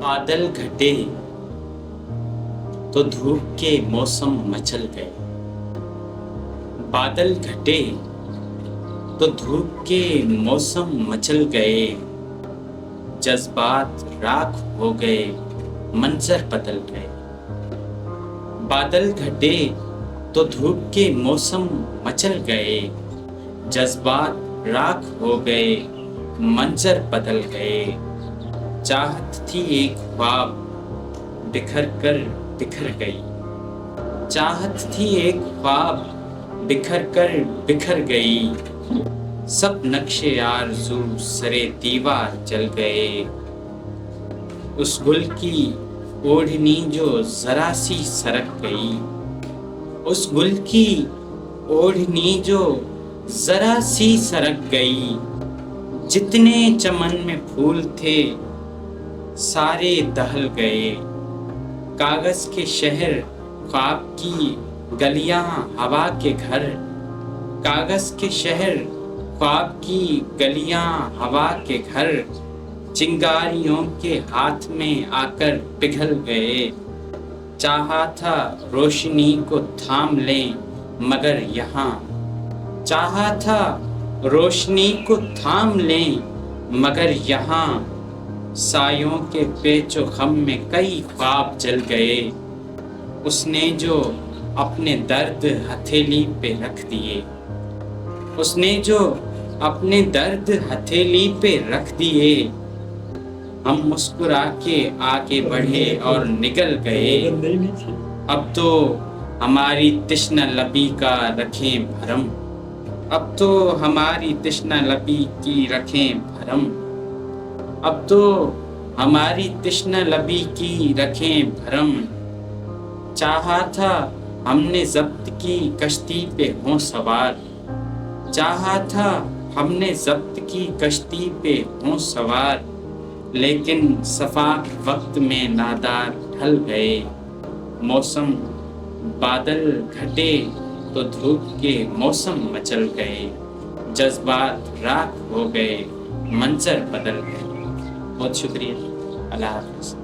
बादल घटे तो धूप के मौसम मचल गए। बादल घटे तो धूप के मौसम मचल गए। जज्बात राख हो गए, मंजर बदल गए। बादल घटे तो धूप के मौसम मचल गए। जज्बात राख हो गए, मंजर बदल गए। चाहत थी एक ख्वाब बिखर कर बिखर गई। चाहत थी एक ख्वाब बिखर कर बिखर गई। सब नक्शे आरज़ू सरे दीवार जल गए। उस गुल की ओढ़नी जो जरा सी सरक गई। उस गुल की ओढ़नी जो जरा सी सरक गई। जितने चमन में फूल थे सारे दहल गए। कागज के शहर ख्वाब की गलियां हवा के घर। कागज के शहर ख्वाब की गलियां हवा के घर। चिंगारियों के हाथ में आकर पिघल गए। चाहा था रोशनी को थाम लें मगर यहाँ। चाहा था रोशनी को थाम लें मगर यहाँ। सायों के पेचो खम में कई ख्वाब जल गए। उसने जो अपने दर्द हथेली पे रख दिए। उसने जो अपने दर्द हथेली पे रख दिए। हम मुस्कुरा के आगे बढ़े और निकल गए। अब तो हमारी तृष्णा लबी का रखें भरम। अब तो हमारी तृष्णा लबी की रखें भरम। अब तो हमारी तृष्णा लबी की रखें भरम। चाहा था हमने ज़ब्त की कश्ती पे हों सवार। चाहा था हमने ज़ब्त की कश्ती पे हों सवार। लेकिन सफाक वक्त में नादार ढल गए। मौसम बादल घटे तो धूप के मौसम मचल गए। जज्बात राख हो गए, मंजर बदल गए। बहुत शुक्रिया। अल्लाह हाफ़िज़।